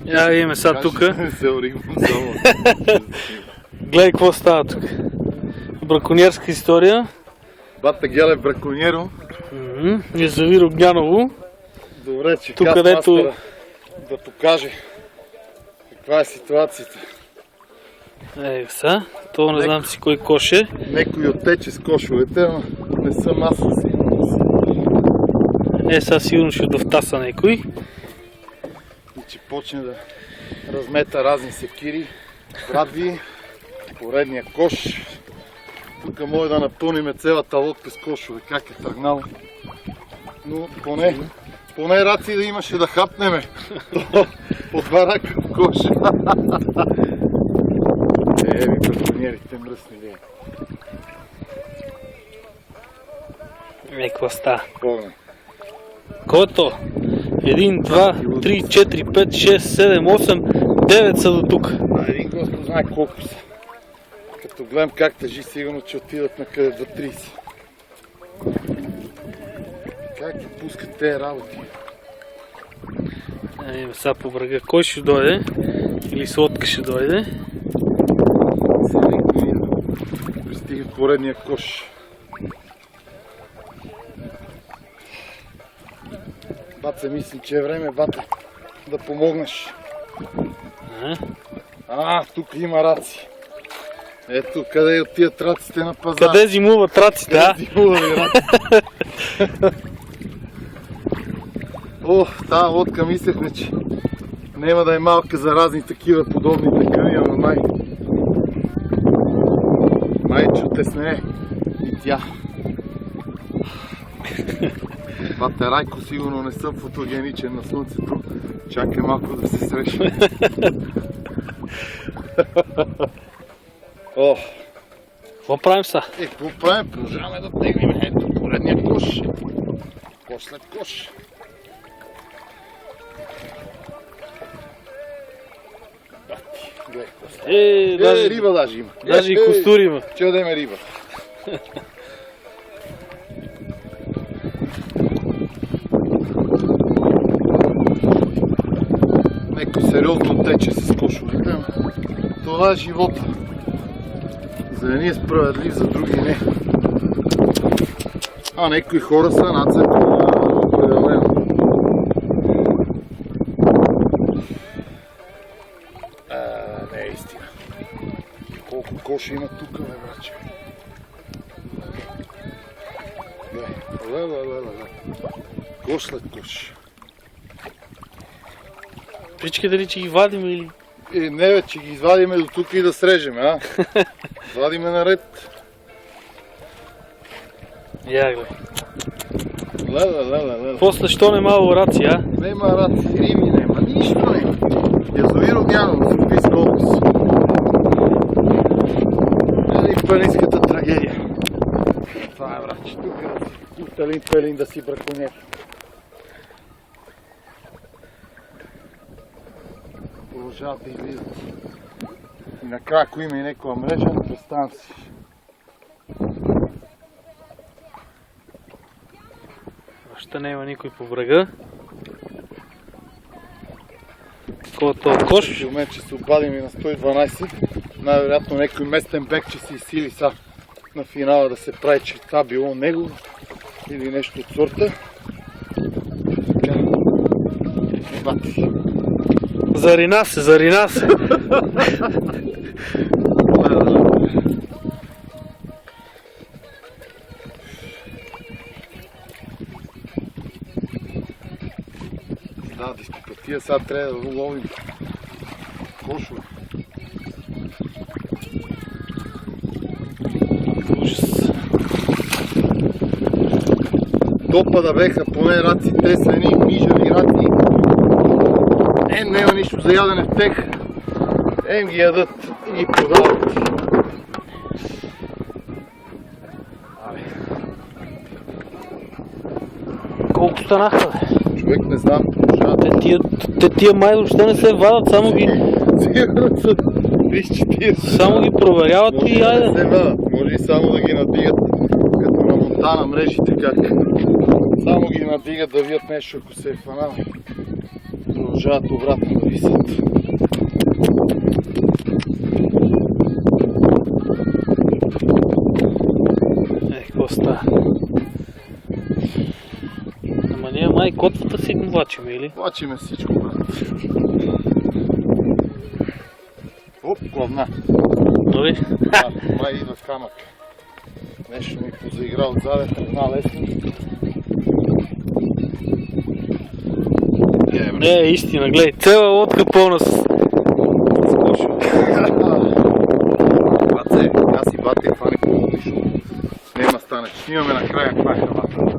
Я имаме сега тука. Гледай какво става тук. Браконьерска история. Бата Гел е браконьеро. Язовир Огняново. Добре, че тук, където да покаже каква е ситуацията. Ей сега, това не знам си кой кош е. Некой оттече с кошовете, но не съм аз със сигурност. Сега сигурно ще довтаса некой. И че почне да размета разни секири, брадви, поредния кош. Тук може да напълним цялата лодка с кошове, как е тръгнало. Но поне раци да имаше да хапнеме. По два рака в коша. Ви браконьерите мръсни ли. Какво става? Погна. Кото? 1, 2, 3, 4, 5, 6, 7, 8, 9 са до тук. Един Господ знае колко са. Като гледам как тъжи, сигурно че отидат накъде до 30. Как ги пускат тези работи? Сега по врага. Кой ще дойде? Или Слодка ще дойде? Пристига поредния кош. Баце, мислим, че е време, бата, да помогнеш. Тук има раци. Ето, къде отиват раците на пазара. Къде зимуват раците, Тая лодка мислехме, че няма да е малка за разни такива подобни тъкани, ама май чутесне и тя. Бате Райко, сигурно не съм фотогеничен на слънцето. Чакай малко да се срещне. Какво правим са? Какво правим? Продължаваме да тегнем. Ето поредния кош. Кош след кош. Гледай, риба даже има. Даже и костур има. Че да има риба. Некой сериозно тече с кошовете. Това е живота. За едни е справедлив, за други не. Некои хора са нацепени определено. Не е истина. Колко коши има тук, бе, браче. Кош след кош. Причка дали, че ги вадим или... Не бе, че ги извадиме до тук и да срежеме, Извадиме наред. Я гледай. Леле. После, що нема рация? Нема раци, риби нема, нищо нема. Язовир Огняново, Софийска област. Планинската трагедия. Това е, браче, тук талин-пелин да си браконьер. Продължават да излизат. И накрая, ако има и някаква мрежа, представям си. Още не има никой по врага. Колко кош? В момент, че се обадим и на 112, най-вероятно някой местен бек, че се изсили са на финала да се прави, че това било него или нещо от сорта. Бати. Зарина се. Да, дископатия, сега трябва да ловим кошове. Ужас. Допада беха поне раци, те са едни мижави раци. Няма нищо за ядене в тех. Ги ядат и ги продават. Колко станаха, бе? Човек не знам. Те тия май въобще не се вадат, само ги... Сигурно са 30-40. Само ги проверяват и айде. Може да се вадат, може и само да ги надигат като на Монтана мрежите как. Само ги надигат да вият нещо, ако се е фанал. Продължават обратно да висят. Какво става? Ама ние май котвата си го влачиме, или? Влачиме всичко, брат. Оп, главна. Нали? Да, май идва камък. Нещо ми позаигра отзаде, храна лесно. Не, истина, гледай, цела лодка пълна с кошове. Баце, аз и бате, това не помогнеш. Нема стане. Снимаме накрая каква е храната.